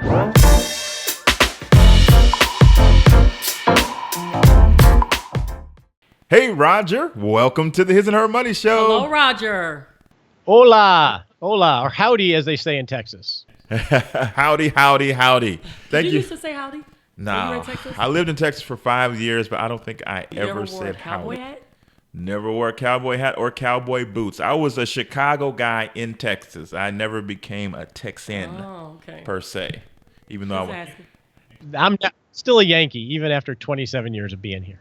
Hey, Roger. Welcome to the His and Her Money Show. Hello, Roger. Hola. Hola. Or howdy, as they say in Texas. Howdy, howdy, howdy. Thank Did you. you used to say howdy? No, When you were in Texas? I lived in Texas for 5 years, but I don't think I You ever ever wore a said cowboy howdy. hat? Never wore a cowboy hat or cowboy boots. I was a Chicago guy in Texas. I never became a Texan Okay. per se, even though Just I asking. I'm still a Yankee, even after 27 years of being here.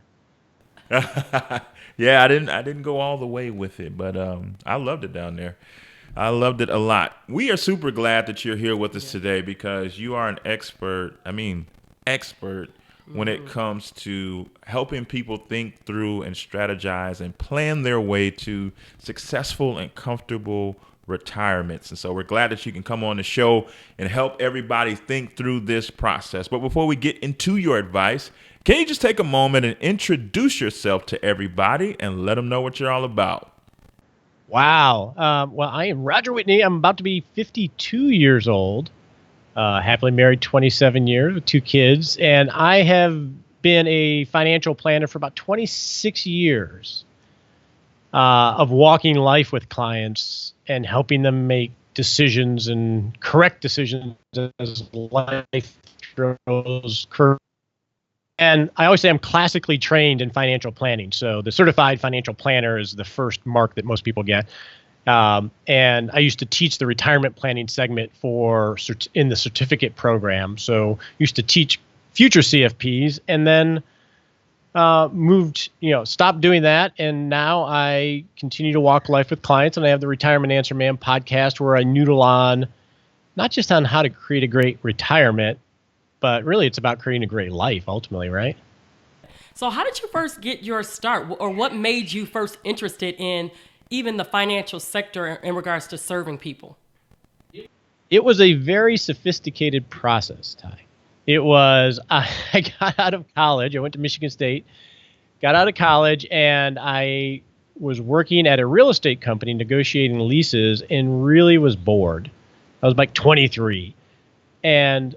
yeah, I didn't go all the way with it, but I loved it down there. I loved it a lot. We are super glad that you're here with us today because you are an expert. Expert when it comes to helping people think through and strategize and plan their way to successful and comfortable retirements. And so we're glad that you can come on the show and help everybody think through this process. But before we get into your advice, can you just take a moment and introduce yourself to everybody and let them know what you're all about? Wow. Well, I am Roger Whitney. I'm about to be 52 years old, happily married 27 years with 2 kids. And I have been a financial planner for about 26 years of walking life with clients and helping them make decisions and correct decisions as life throws curves. And I always say I'm classically trained in financial planning. So the certified financial planner is the first mark that most people get. And I used to teach the retirement planning segment in the certificate program. So used to teach future CFPs and then stopped doing that. And now I continue to walk life with clients. And I have the Retirement Answer Man podcast where I noodle on not just on how to create a great retirement, but really, it's about creating a great life, ultimately, right? So how did you first get your start, or what made you first interested in even the financial sector in regards to serving people? It was a very sophisticated process, Ty. It was, I got out of college. I went to Michigan State, got out of college, and I was working at a real estate company negotiating leases and really was bored. I was like 23. And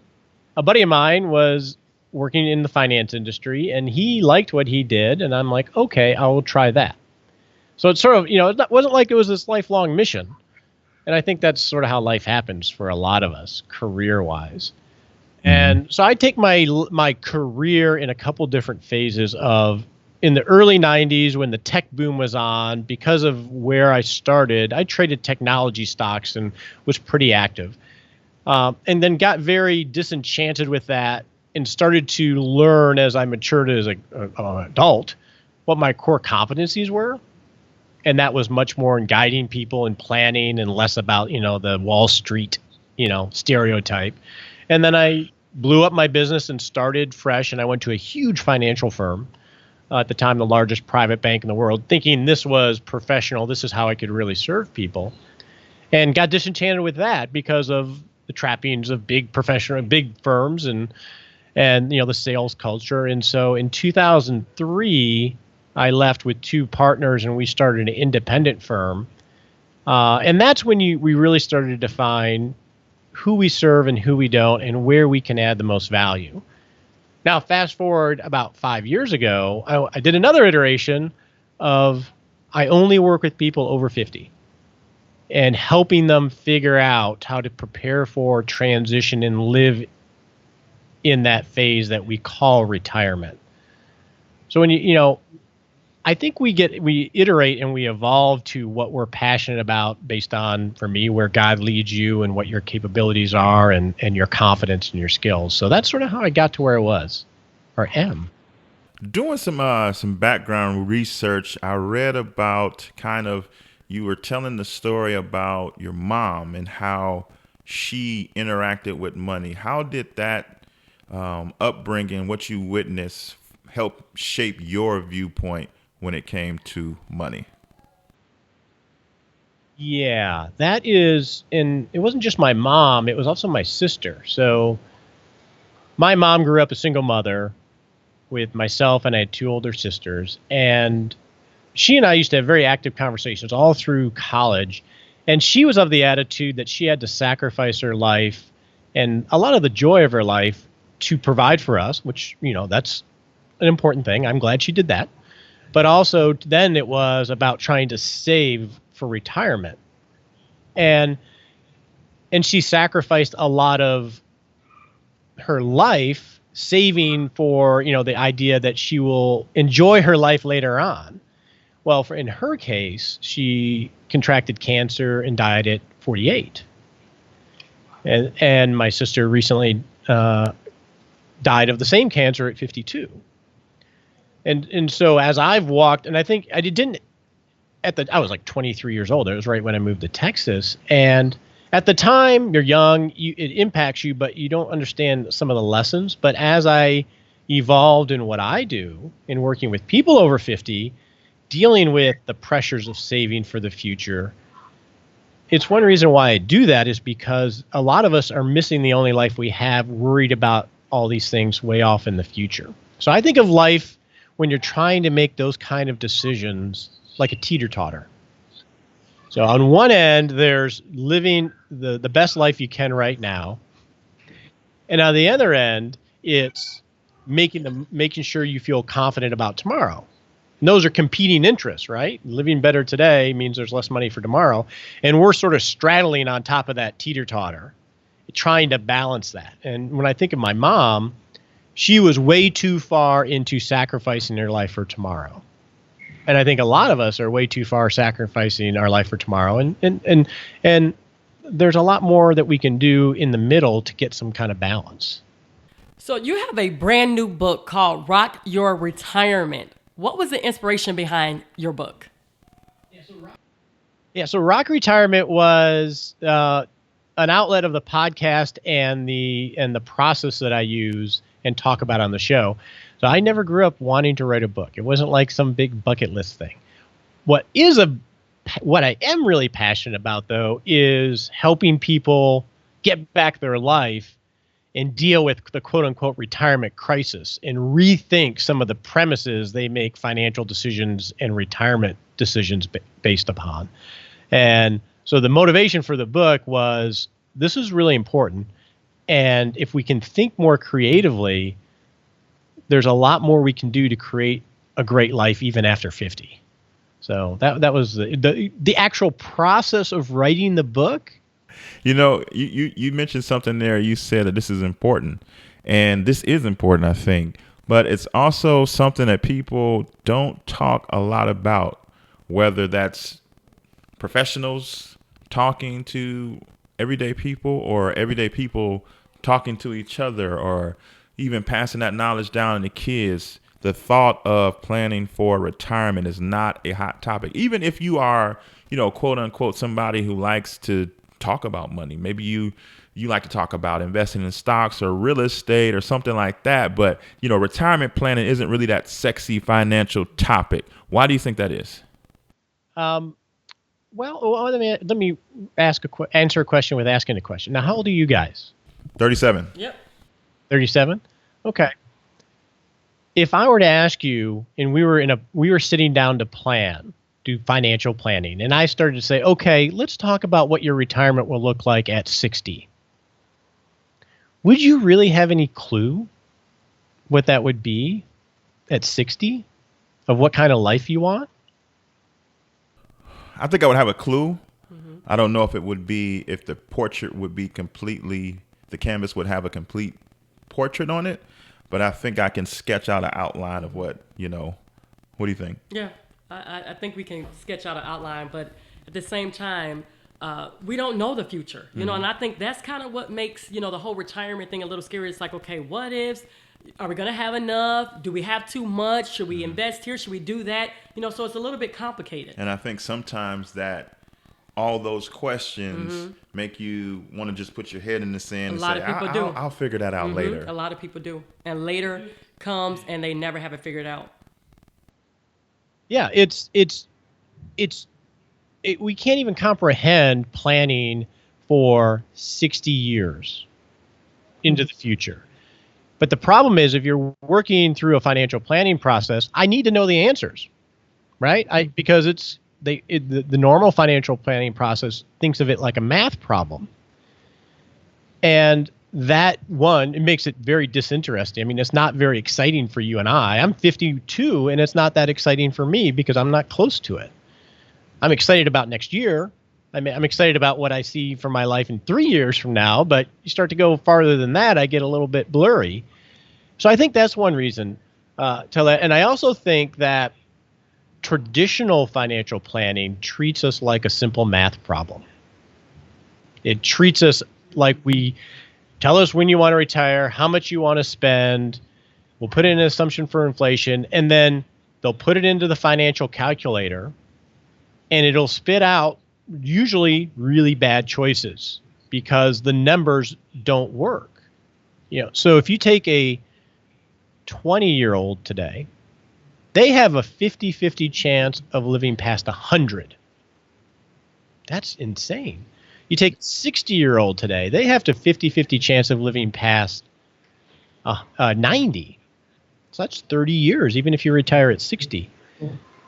a buddy of mine was working in the finance industry and he liked what he did. And I'm like, okay, I will try that. So it's sort of, it wasn't like it was this lifelong mission. And I think that's sort of how life happens for a lot of us career wise. And so I take my career in a couple different phases of in the early 90s when the tech boom was on. Because of where I started, I traded technology stocks and was pretty active. And then got very disenchanted with that and started to learn as I matured as an adult what my core competencies were. And that was much more in guiding people and planning and less about, the Wall Street, stereotype. And then I blew up my business and started fresh. And I went to a huge financial firm, at the time, the largest private bank in the world, thinking this was professional. This is how I could really serve people. And got disenchanted with that because of the trappings of big firms and the sales culture. And so in 2003, I left with 2 partners and we started an independent firm. And that's when we really started to define who we serve and who we don't and where we can add the most value. Now, fast forward about 5 years ago, I did another iteration of I only work with people over 50. And helping them figure out how to prepare for transition and live in that phase that we call retirement. So when I think we iterate and we evolve to what we're passionate about based on, for me, where God leads you and what your capabilities are and your confidence and your skills. So that's sort of how I got to where I was or am. Doing some background research, I read about you were telling the story about your mom and how she interacted with money. How did that upbringing, what you witnessed, help shape your viewpoint when it came to money? Yeah, that is, and it wasn't just my mom, it was also my sister. So my mom grew up a single mother with myself, and I had 2 older sisters. And she and I used to have very active conversations all through college. And she was of the attitude that she had to sacrifice her life and a lot of the joy of her life to provide for us, which, that's an important thing. I'm glad she did that. But also then it was about trying to save for retirement. And she sacrificed a lot of her life saving for, the idea that she will enjoy her life later on. Well, in her case, she contracted cancer and died at 48. And my sister recently died of the same cancer at 52. And so as I've walked, and I think I didn't I was like 23 years old. It was right when I moved to Texas. And at the time, you're young, it impacts you, but you don't understand some of the lessons. But as I evolved in what I do in working with people over 50, dealing with the pressures of saving for the future, it's one reason why I do that is because a lot of us are missing the only life we have, worried about all these things way off in the future. So I think of life when you're trying to make those kind of decisions like a teeter-totter. So on one end, there's living the best life you can right now. And on the other end, it's making sure you feel confident about tomorrow. And those are competing interests, right? Living better today means there's less money for tomorrow. And we're sort of straddling on top of that teeter-totter, trying to balance that. And when I think of my mom, she was way too far into sacrificing her life for tomorrow. And I think a lot of us are way too far sacrificing our life for tomorrow. And there's a lot more that we can do in the middle to get some kind of balance. So you have a brand new book called Rock Your Retirement. What was the inspiration behind your book? So Rock Retirement was an outlet of the podcast and the process that I use and talk about on the show. So I never grew up wanting to write a book. It wasn't like some big bucket list thing. What I am really passionate about, though, is helping people get back their life and deal with the quote-unquote retirement crisis and rethink some of the premises they make financial decisions and retirement decisions based upon. And so the motivation for the book was, this is really important. And if we can think more creatively, there's a lot more we can do to create a great life even after 50. So that was the actual process of writing the book. You mentioned something there. You said that this is important, and this is important, I think, but it's also something that people don't talk a lot about, whether that's professionals talking to everyday people or everyday people talking to each other, or even passing that knowledge down to kids. The thought of planning for retirement is not a hot topic. Even if you are, quote unquote, somebody who likes to talk about money. Maybe you like to talk about investing in stocks or real estate or something like that. But, retirement planning isn't really that sexy financial topic. Why do you think that is? Well, let me answer a question with asking a question. Now, how old are you guys? 37. Yep. 37? Okay. If I were to ask you, and we were sitting down to do financial planning, and I started to say, okay, let's talk about what your retirement will look like at 60. Would you really have any clue what that would be at 60 of what kind of life you want? I think I would have a clue. Mm-hmm. I don't know if the portrait would be the canvas would have a complete portrait on it, but I think I can sketch out an outline of what do you think? Yeah, I think we can sketch out an outline, but at the same time, we don't know the future, and I think that's kind of what makes, the whole retirement thing a little scary. It's like, okay, what ifs? Are we going to have enough? Do we have too much? Should we invest here? Should we do that? So it's a little bit complicated. And I think sometimes that all those questions make you want to just put your head in the sand and say, I'll figure that out later. A lot of people do. And later comes and they never have it figured out. Yeah, we can't even comprehend planning for 60 years into the future. But the problem is, if you're working through a financial planning process, I need to know the answers, right? Because the normal financial planning process thinks of it like a math problem. And that one, it makes it very disinteresting. I mean, it's not very exciting for you and I. I'm 52, and it's not that exciting for me because I'm not close to it. I'm excited about next year. I mean, I'm excited about what I see for my life in 3 years from now, but you start to go farther than that, I get a little bit blurry. So I think that's one reason to let. And I also think that traditional financial planning treats us like a simple math problem. It treats us like we tell us when you want to retire, how much you want to spend. We'll put in an assumption for inflation, and then they'll put it into the financial calculator, and it'll spit out usually really bad choices because the numbers don't work. So if you take a 20-year-old today, they have a 50-50 chance of living past 100. That's insane. You take a 60-year-old today, they have a 50-50 chance of living past 90. So that's 30 years, even if you retire at 60.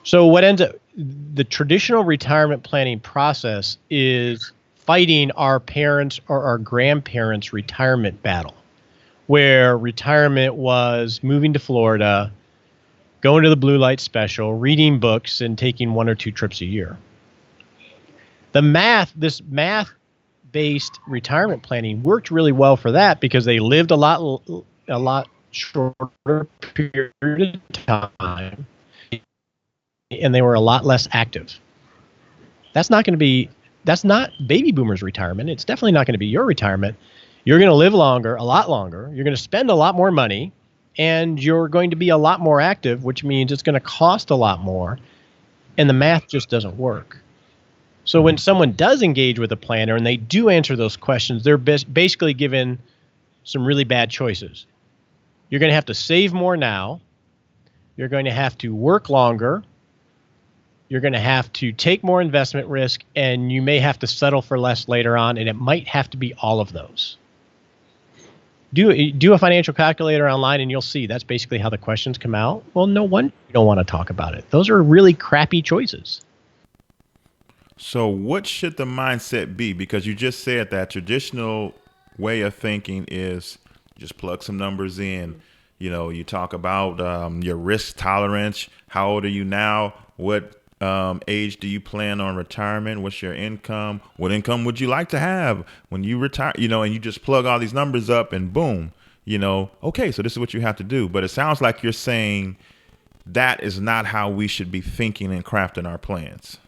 So what ends up, the traditional retirement planning process is fighting our parents' or our grandparents' retirement battle, where retirement was moving to Florida, going to the blue light special, reading books, and taking 1 or 2 trips a year. This math-based retirement planning worked really well for that because they lived a lot shorter period of time, and they were a lot less active. That's not baby boomers' retirement. It's definitely not going to be your retirement. You're going to live longer, a lot longer. You're going to spend a lot more money, and you're going to be a lot more active, which means it's going to cost a lot more, and the math just doesn't work. So when someone does engage with a planner and they do answer those questions, they're basically given some really bad choices. You're going to have to save more now. You're going to have to work longer. You're going to have to take more investment risk, and you may have to settle for less later on, and it might have to be all of those. Do a financial calculator online, and you'll see that's basically how the questions come out. Well, no wonder you don't want to talk about it. Those are really crappy choices. So what should the mindset be? Because you just said that traditional way of thinking is just plug some numbers in. You talk about your risk tolerance. How old are you now? What age do you plan on retirement? What's your income? What income would you like to have when you retire? And you just plug all these numbers up and boom, okay, so this is what you have to do. But it sounds like you're saying that is not how we should be thinking and crafting our plans.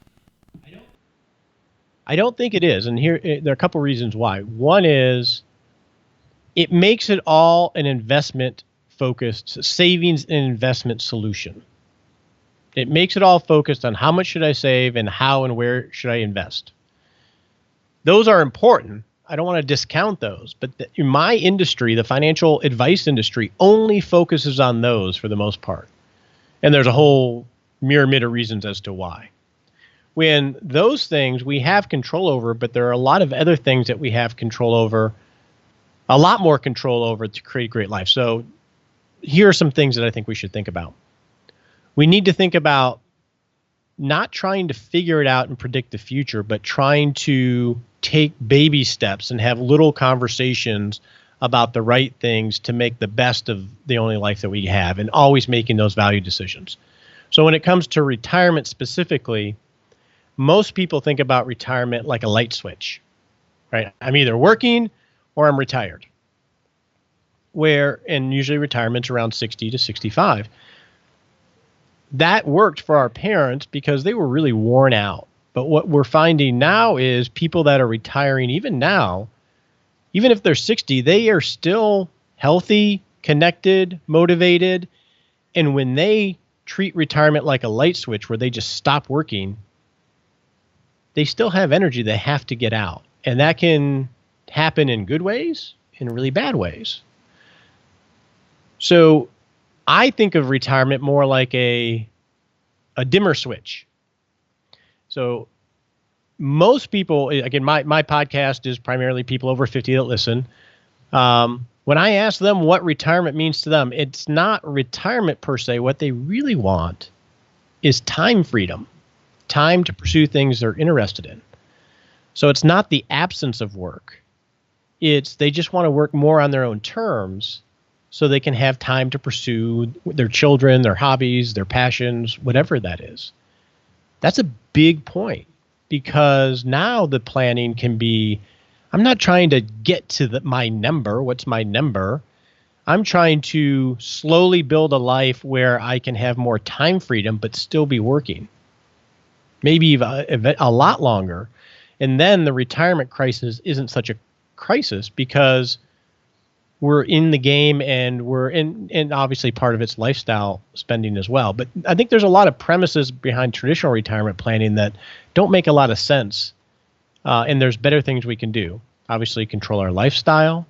I don't think it is. And here, there are a couple reasons why. One is it makes it all an investment-focused savings and investment solution. It makes it all focused on how much should I save and how and where should I invest. Those are important. I don't want to discount those. But in my industry, the financial advice industry only focuses on those for the most part. And there's a whole myriad of reasons as to why. When those things we have control over, but there are a lot of other things that we have control over, a lot more control over to create a great life. So here are some things that I think we should think about. We need to think about not trying to figure it out and predict the future, but trying to take baby steps and have little conversations about the right things to make the best of the only life that we have, and always making those value decisions. So when it comes to retirement specifically, most people think about retirement like a light switch, right? I'm either working or I'm retired. And usually retirement's around 60 to 65. That worked for our parents because they were really worn out. But what we're finding now is people that are retiring even now, even if they're 60, they are still healthy, connected, motivated. And when they treat retirement like a light switch where they just stop working, they still have energy they have to get out. And that can happen in good ways, in really bad ways. So I think of retirement more like a dimmer switch. So most people, again, my podcast is primarily people over 50 that listen. When I ask them what retirement means to them, it's not retirement per se. What they really want is time freedom. Time to pursue things they're interested in. So it's not the absence of work. It's they just want to work more on their own terms so they can have time to pursue their children, their hobbies, their passions, whatever that is. That's a big point because now the planning can be, I'm not trying to get to my number. What's my number? I'm trying to slowly build a life where I can have more time freedom, but still be working. Maybe a lot longer. And then the retirement crisis isn't such a crisis because we're in the game and and obviously part of it's lifestyle spending as well. But I think there's a lot of premises behind traditional retirement planning that don't make a lot of sense. And there's better things we can do. Obviously, control our lifestyle.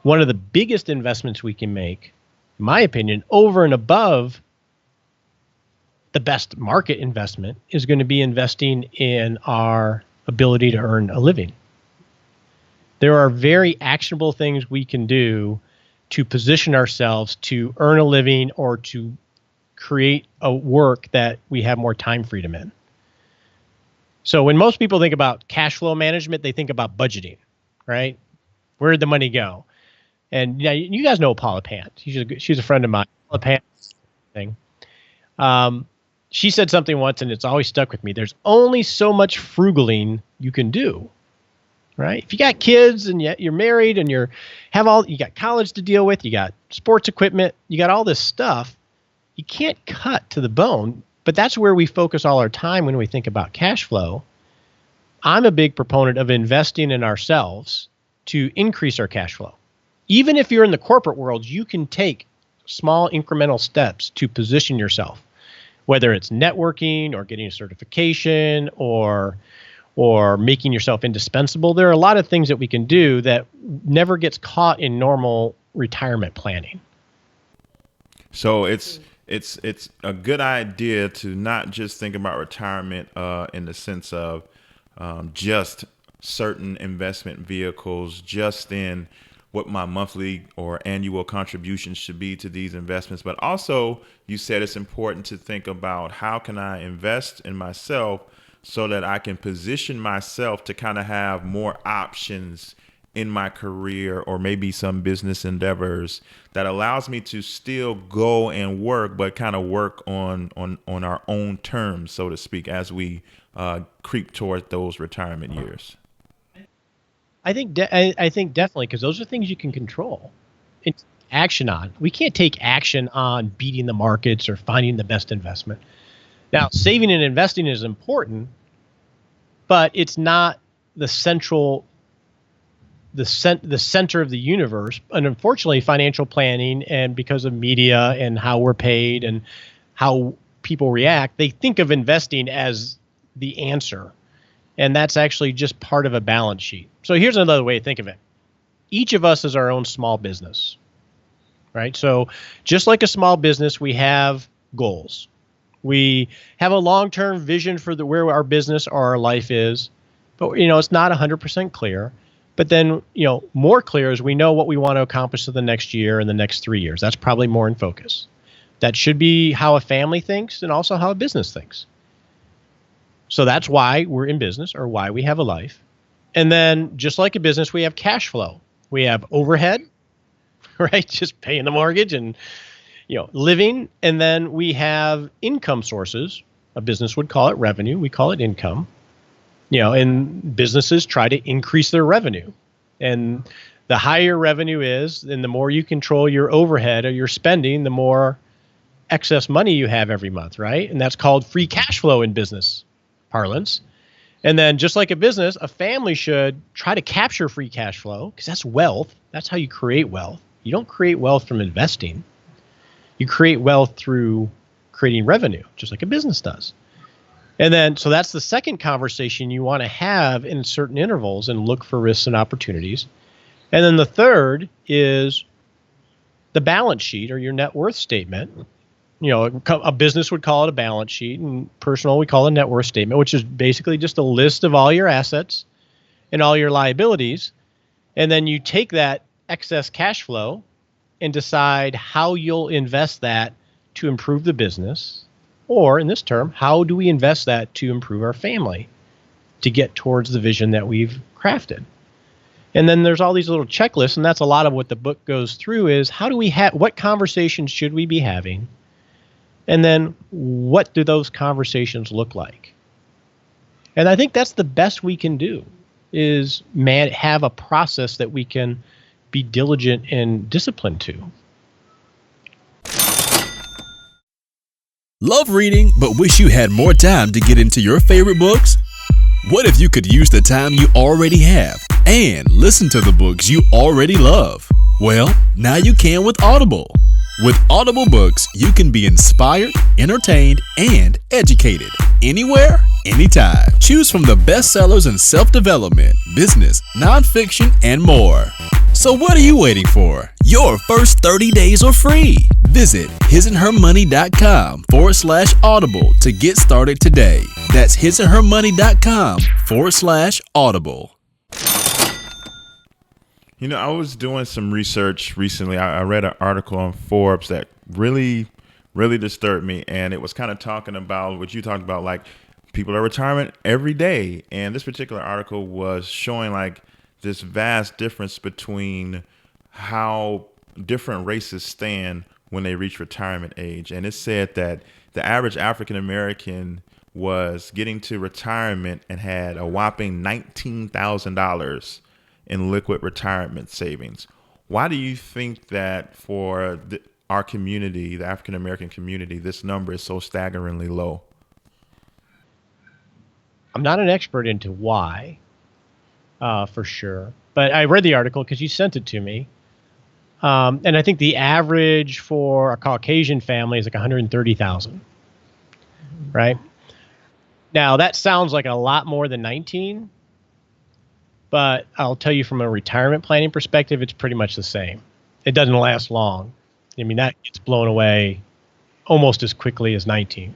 One of the biggest investments we can make, in my opinion, over and above the best market investment is going to be investing in our ability to earn a living. There are very actionable things we can do to position ourselves to earn a living or to create a work that we have more time freedom in. So when most people think about cash flow management, they think about budgeting, right? Where did the money go? And yeah, you guys know Paula Pant. She's a friend of mine. Paula Pant thing. She said something once, and it's always stuck with me. There's only so much frugaling you can do, right? If you got kids and you're married and you got college to deal with, you got sports equipment, you got all this stuff, you can't cut to the bone. But that's where we focus all our time when we think about cash flow. I'm a big proponent of investing in ourselves to increase our cash flow. Even if you're in the corporate world, you can take small incremental steps to position yourself, whether it's networking or getting a certification or making yourself indispensable. There are a lot of things that we can do that never gets caught in normal retirement planning. So it's a good idea to not just think about retirement in the sense of just certain investment vehicles, just in what my monthly or annual contributions should be to these investments. But also, you said it's important to think about how can I invest in myself so that I can position myself to kind of have more options in my career or maybe some business endeavors that allows me to still go and work, but kind of work on our own terms, so to speak, as we creep toward those retirement years. I think definitely because those are things you can control. It's action on. We can't take action on beating the markets or finding the best investment. Now, saving and investing is important, but it's not the center of the universe. And unfortunately, financial planning and because of media and how we're paid and how people react, they think of investing as the answer. And that's actually just part of a balance sheet. So here's another way to think of it. Each of us is our own small business, right? So just like a small business, we have goals. We have a long-term vision for where our business or our life is, but it's not 100% clear. But then, more clear is we know what we want to accomplish in the next year and the next 3 years. That's probably more in focus. That should be how a family thinks and also how a business thinks. So that's why we're in business or why we have a life. And then just like a business, we have cash flow. We have overhead, right? Just paying the mortgage and, living. And then we have income sources. A business would call it revenue. We call it income. And businesses try to increase their revenue. And the higher revenue is, and the more you control your overhead or your spending, the more excess money you have every month, right? And that's called free cash flow in business parlance. And then just like a business, a family should try to capture free cash flow because that's wealth. That's how you create wealth. You don't create wealth from investing. You create wealth through creating revenue, just like a business does. And then, so that's the second conversation you want to have in certain intervals and look for risks and opportunities. And then the third is the balance sheet or your net worth statement. A business would call it a balance sheet, and personal we call it a net worth statement, which is basically just a list of all your assets and all your liabilities. And then you take that excess cash flow and decide how you'll invest that to improve the business. Or in this term, how do we invest that to improve our family to get towards the vision that we've crafted? And then there's all these little checklists, and that's a lot of what the book goes through is how do we have, what conversations should we be having? And then what do those conversations look like? And I think that's the best we can do is have a process that we can be diligent and disciplined to. Love reading, but wish you had more time to get into your favorite books? What if you could use the time you already have and listen to the books you already love? Well, now you can with Audible. With Audible books, you can be inspired, entertained, and educated anywhere, anytime. Choose from the bestsellers in self-development, business, nonfiction, and more. So what are you waiting for? Your first 30 days are free. Visit hisandhermoney.com/audible to get started today. That's hisandhermoney.com/audible. You know, I was doing some research recently. I read an article on Forbes that really disturbed me. And it was kind of talking about what you talked about, like people are retirement every day. And this particular article was showing like this vast difference between how different races stand when they reach retirement age. And it said that the average African American was getting to retirement and had a whopping $19,000 in liquid retirement savings. Why do you think that for our community, the African American community, this number is so staggeringly low? I'm not an expert into why, for sure, but I read the article because you sent it to me. And I think the average for a Caucasian family is like 130,000, right? Now that sounds like a lot more than 19, but I'll tell you from a retirement planning perspective, it's pretty much the same. It doesn't last long. I mean, that gets blown away almost as quickly as 19.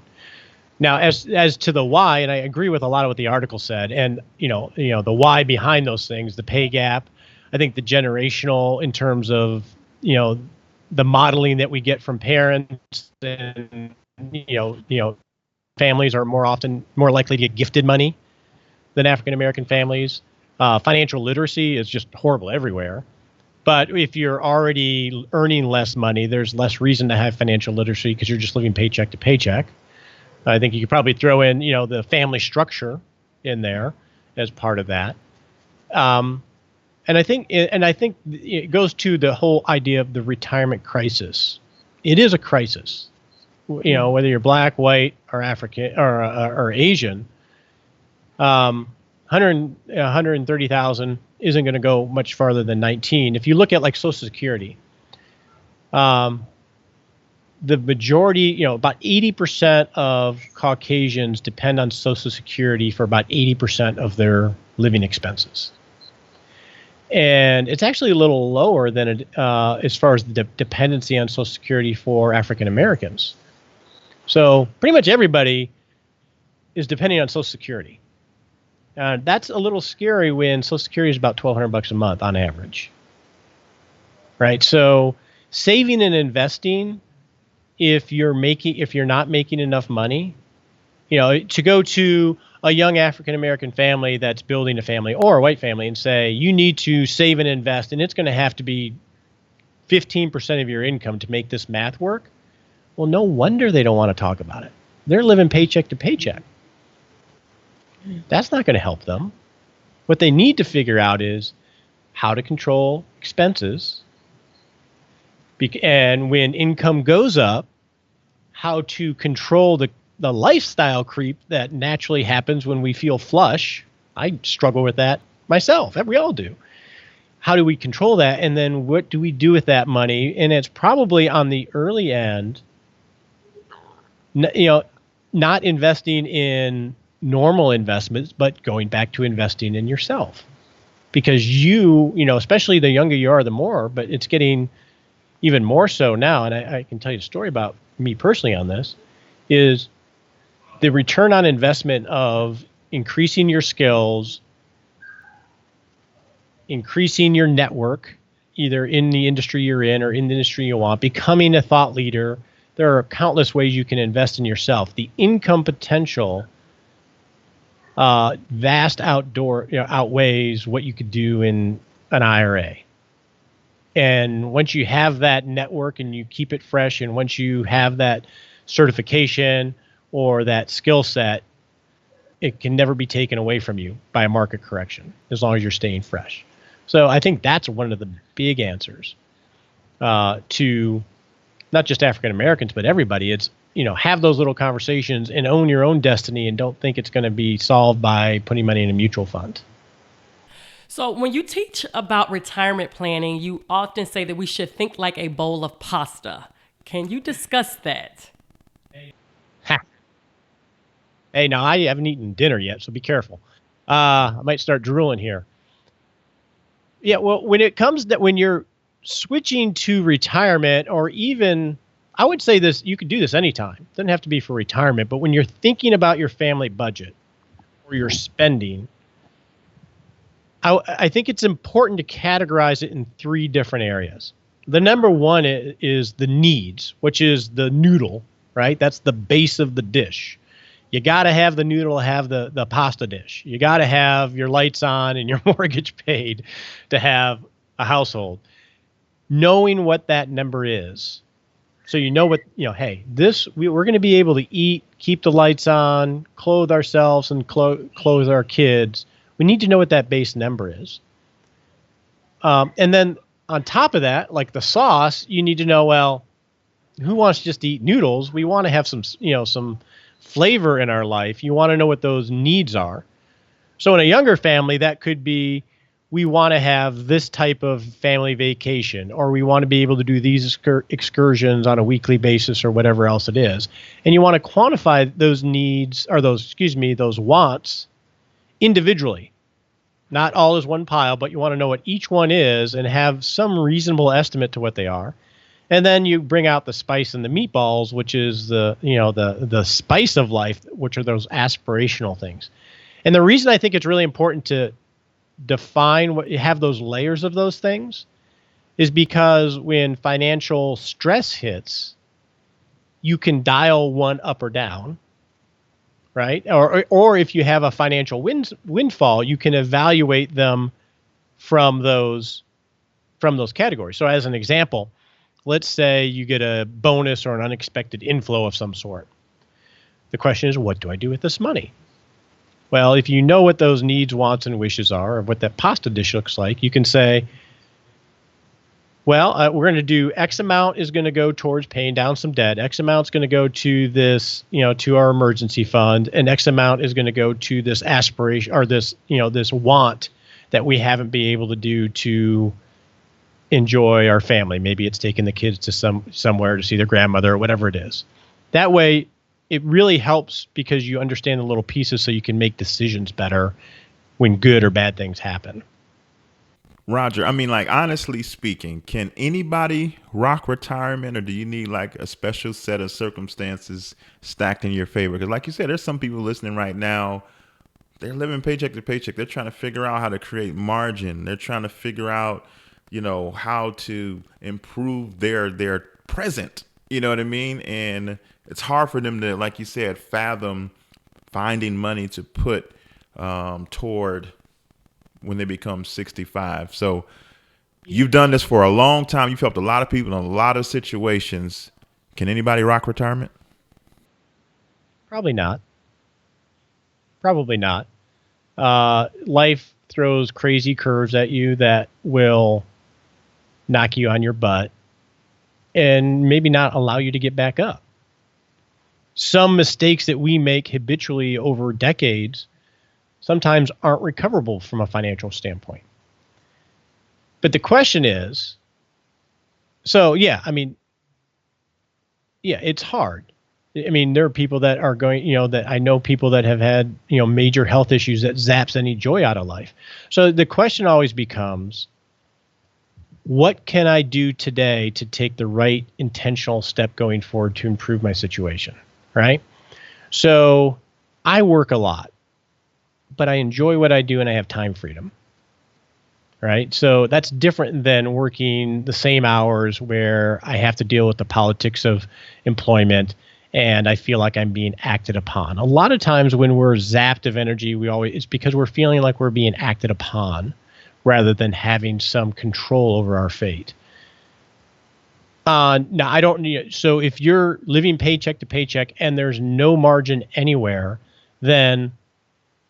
Now, as to the why, and I agree with a lot of what the article said, and you know, the why behind those things, the pay gap. I think the generational in terms of, the modeling that we get from parents, and families are more likely to get gifted money than African American families. Financial literacy is just horrible everywhere. But if you're already earning less money, there's less reason to have financial literacy because you're just living paycheck to paycheck. I think you could probably throw in, the family structure in there as part of that. And I think it goes to the whole idea of the retirement crisis. It is a crisis, whether you're black, white, or African or Asian. 130,000 isn't going to go much farther than 19. If you look at like Social Security, the majority, about 80% of Caucasians depend on Social Security for about 80% of their living expenses. And it's actually a little lower than as far as the dependency on Social Security for African Americans. So pretty much everybody is depending on Social Security. That's a little scary when Social Security is about $1,200 a month on average, right? So saving and investing, if you're not making enough money, to go to a young African American family that's building a family or a white family and say you need to save and invest, and it's going to have to be 15% of your income to make this math work. Well, no wonder they don't want to talk about it. They're living paycheck to paycheck. That's not going to help them. What they need to figure out is how to control expenses. And when income goes up, how to control the lifestyle creep that naturally happens when we feel flush. I struggle with that myself. We all do. How do we control that? And then what do we do with that money? And it's probably on the early end, not investing in normal investments, but going back to investing in yourself, because especially the younger you are, the more, but it's getting even more so now. And I can tell you a story about me personally on this is the return on investment of increasing your skills, increasing your network, either in the industry you're in or in the industry you want, becoming a thought leader. There are countless ways you can invest in yourself. The income potential vast outdoor outweighs what you could do in an IRA. And once you have that network and you keep it fresh, and once you have that certification or that skill set, it can never be taken away from you by a market correction as long as you're staying fresh. So I think that's one of the big answers to not just African Americans, but everybody. It's, have those little conversations and own your own destiny, and don't think it's going to be solved by putting money in a mutual fund. So when you teach about retirement planning, you often say that we should think like a bowl of pasta. Can you discuss that? Hey, now I haven't eaten dinner yet, so be careful. I might start drooling here. Yeah, well, when it comes that when you're switching to retirement, or even, I would say this, you could do this anytime. It doesn't have to be for retirement, but when you're thinking about your family budget or your spending, I think it's important to categorize it in 3 different areas. The number one is the needs, which is the noodle, right? That's the base of the dish. You got to have the noodle, have the pasta dish. You got to have your lights on and your mortgage paid to have a household. Knowing what that number is, so hey, we're going to be able to eat, keep the lights on, clothe ourselves, and clothe our kids. We need to know what that base number is. And then on top of that, like the sauce, you need to know, well, who wants just to eat noodles? We want to have some flavor in our life. You want to know what those needs are. So in a younger family, that could be, we want to have this type of family vacation, or we want to be able to do these excursions on a weekly basis, or whatever else it is. And you want to quantify those needs, or those wants individually, not all as one pile, but you want to know what each one is and have some reasonable estimate to what they are. And then you bring out the spice and the meatballs, which is the spice of life, which are those aspirational things. And the reason I think it's really important to define what you have, those layers of those things, is because when financial stress hits, you can dial one up or down, right? Or if you have a financial windfall, you can evaluate them from those categories. So as an example, let's say you get a bonus or an unexpected inflow of some sort. The question is, what do I do with this money? Well, if you know what those needs, wants, and wishes are, or what that pasta dish looks like, you can say, well, we're going to do X amount is going to go towards paying down some debt. X amount is going to go to this, to our emergency fund, and X amount is going to go to this aspiration, or this want that we haven't been able to do to enjoy our family. Maybe it's taking the kids to somewhere to see their grandmother, or whatever it is. That way, it really helps because you understand the little pieces, so you can make decisions better when good or bad things happen. Roger, I mean, like, honestly speaking, can anybody rock retirement, or do you need like a special set of circumstances stacked in your favor? Because like you said, there's some people listening right now, they're living paycheck to paycheck. They're trying to figure out how to create margin. They're trying to figure out, how to improve their present. You know what I mean? And it's hard for them to, like you said, fathom finding money to put toward when they become 65. So you've done this for a long time. You've helped a lot of people in a lot of situations. Can anybody rock retirement? Probably not. Life throws crazy curves at you that will knock you on your butt and maybe not allow you to get back up. Some mistakes that we make habitually over decades sometimes aren't recoverable from a financial standpoint. But the question is, it's hard. I mean, there are people that are going, that I know people that have had, major health issues that zaps any joy out of life. So the question always becomes, what can I do today to take the right intentional step going forward to improve my situation, right? So I work a lot, but I enjoy what I do and I have time freedom, right? So that's different than working the same hours where I have to deal with the politics of employment and I feel like I'm being acted upon. A lot of times when we're zapped of energy, it's because we're feeling like we're being acted upon rather than having some control over our fate. Now, I don't need, so if you're living paycheck to paycheck and there's no margin anywhere, then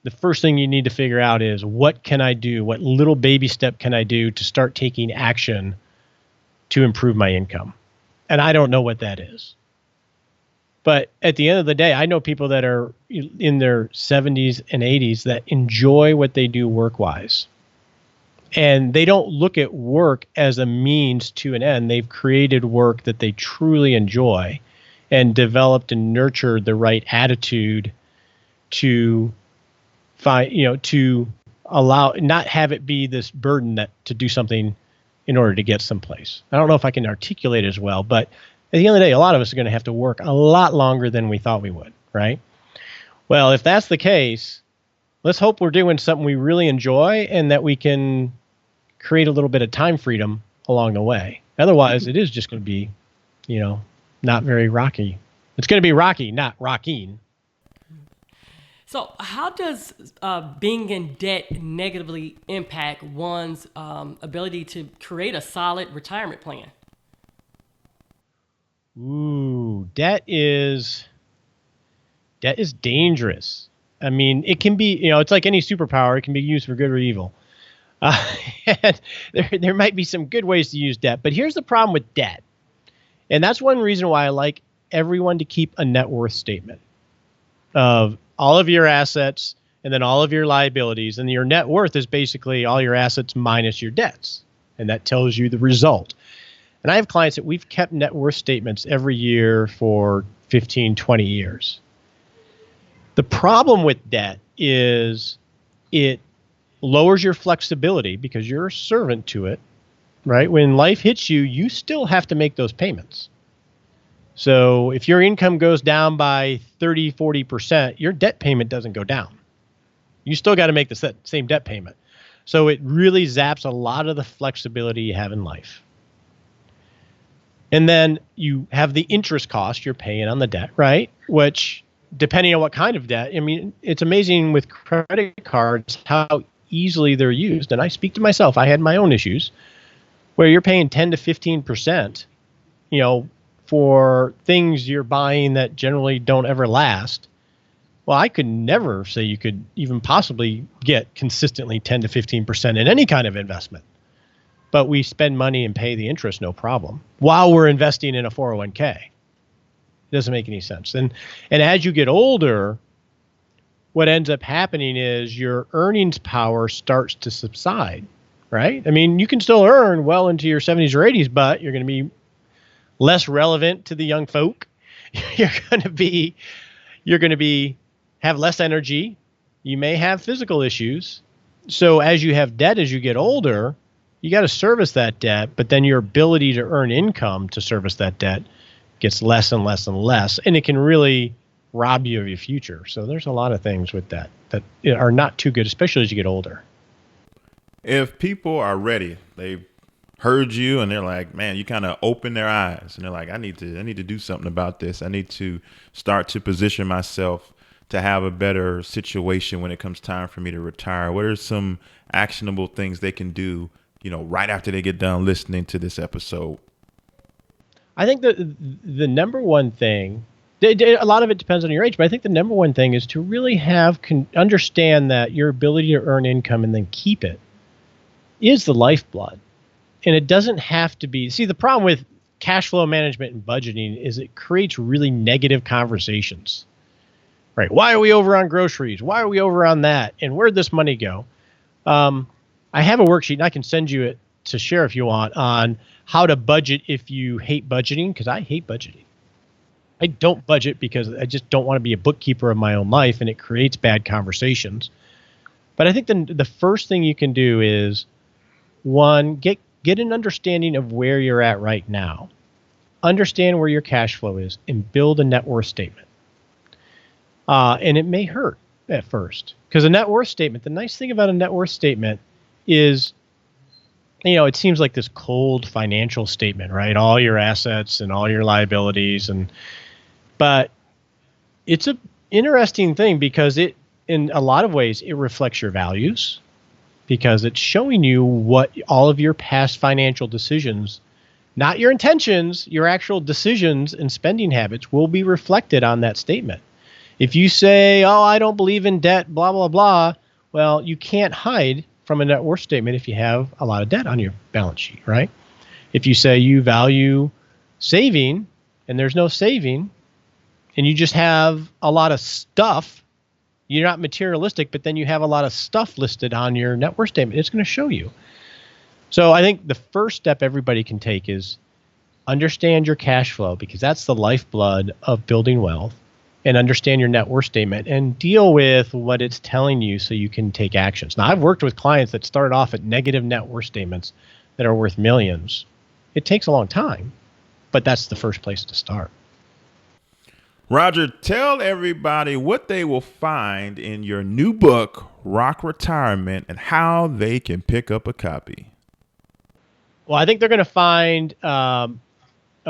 the first thing you need to figure out is, what can I do? What little baby step can I do to start taking action to improve my income? And I don't know what that is. But at the end of the day, I know people that are in their 70s and 80s that enjoy what they do work-wise. And they don't look at work as a means to an end. They've created work that they truly enjoy and developed and nurtured the right attitude to find, to allow, not have it be this burden that to do something in order to get someplace. I don't know if I can articulate it as well, but at the end of the day, a lot of us are going to have to work a lot longer than we thought we would, right? Well, if that's the case, let's hope we're doing something we really enjoy and that we can create a little bit of time freedom along the way. Otherwise, it is just going to be, not very rocky. It's going to be rocky, not rocking. So how does being in debt negatively impact one's ability to create a solid retirement plan? Ooh, debt is dangerous. I mean, it can be, it's like any superpower. It can be used for good or evil. And there might be some good ways to use debt, but here's the problem with debt. And that's one reason why I like everyone to keep a net worth statement of all of your assets and then all of your liabilities. And your net worth is basically all your assets minus your debts. And that tells you the result. And I have clients that we've kept net worth statements every year for 15, 20 years. The problem with debt is it lowers your flexibility because you're a servant to it, right? When life hits you, you still have to make those payments. So if your income goes down by 30, 40%, your debt payment doesn't go down. You still got to make the same debt payment. So it really zaps a lot of the flexibility you have in life. And then you have the interest cost you're paying on the debt, right? Which, depending on what kind of debt, I mean, it's amazing with credit cards how easily they're used. And I speak to myself. I had my own issues where you're paying 10 to 15%, for things you're buying that generally don't ever last. Well, I could never say you could even possibly get consistently 10 to 15% in any kind of investment. But we spend money and pay the interest, no problem, while we're investing in a 401k. It doesn't make any sense. And as you get older, what ends up happening is your earnings power starts to subside, right? I mean, you can still earn well into your 70s or 80s, but you're going to be less relevant to the young folk. You're going to have less energy. You may have physical issues. So as you have debt, as you get older, you got to service that debt, but then your ability to earn income to service that debt gets less and less and less, and it can really rob you of your future. So there's a lot of things with that are not too good, especially as you get older. If people are ready, they've heard you and they're like, man, you kind of open their eyes and they're like, I need to do something about this. I need to start to position myself to have a better situation when it comes time for me to retire. What are some actionable things they can do, right after they get done listening to this episode? I think the number one thing, a lot of it depends on your age, but I think the number one thing is to really understand that your ability to earn income and then keep it is the lifeblood. And it doesn't have to be. See, the problem with cash flow management and budgeting is it creates really negative conversations, right? Why are we over on groceries? Why are we over on that? And where'd this money go? I have a worksheet, and I can send you it to share if you want, on how to budget if you hate budgeting, because I hate budgeting. I don't budget because I just don't want to be a bookkeeper of my own life, and it creates bad conversations. But I think the first thing you can do is, one, get an understanding of where you're at right now. Understand where your cash flow is and build a net worth statement. And it may hurt at first, because a net worth statement, the nice thing about a net worth statement is, it seems like this cold financial statement, right? All your assets and all your liabilities. But it's an interesting thing because in a lot of ways, it reflects your values. because it's showing you what all of your past financial decisions, not your intentions, your actual decisions and spending habits will be reflected on that statement. If you say, oh, I don't believe in debt, blah, blah, blah, well, you can't hide from a net worth statement if you have a lot of debt on your balance sheet, right? If you say you value saving and there's no saving and you just have a lot of stuff, you're not materialistic, but then you have a lot of stuff listed on your net worth statement, it's going to show you. So I think the first step everybody can take is understand your cash flow, because that's the lifeblood of building wealth, and understand your net worth statement and deal with what it's telling you so you can take actions. Now, I've worked with clients that started off at negative net worth statements that are worth millions. It takes a long time, but that's the first place to start. Roger, tell everybody what they will find in your new book, Rock Retirement, and how they can pick up a copy. Well, I think they're going to find a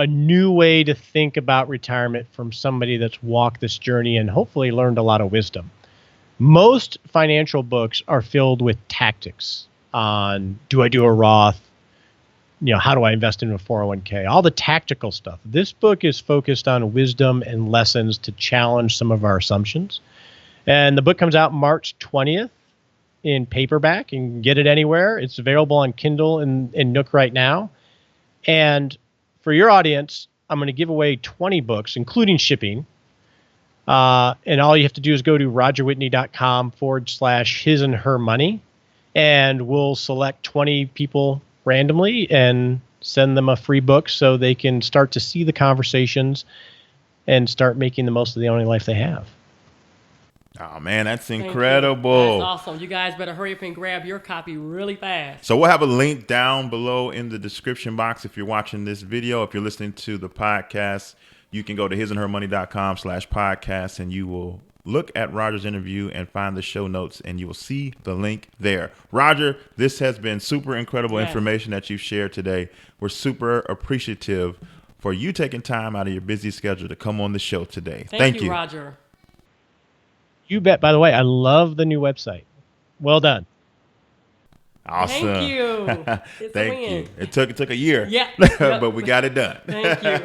new way to think about retirement from somebody that's walked this journey and hopefully learned a lot of wisdom. Most financial books are filled with tactics on, do I do a Roth? How do I invest in a 401k? All the tactical stuff. This book is focused on wisdom and lessons to challenge some of our assumptions. And the book comes out March 20th in paperback. You can get it anywhere. It's available on Kindle and Nook right now. And for your audience, I'm going to give away 20 books, including shipping. And all you have to do is go to rogerwhitney.com/his and her money. And we'll select 20 people randomly and send them a free book so they can start to see the conversations and start making the most of the only life they have. Oh, man, that's incredible. That's awesome. You guys better hurry up and grab your copy really fast. So we'll have a link down below in the description box if you're watching this video. If you're listening to the podcast, you can go to hisandhermoney.com/podcast and you will look at Roger's interview and find the show notes, and you will see the link there. Roger, this has been super incredible information that you've shared today. We're super appreciative for you taking time out of your busy schedule to come on the show today. Thank you, Roger. You bet. By the way, I love the new website. Well done. Awesome. Thank you. Thank you. It took a year. Yeah. But we got it done. Thank you.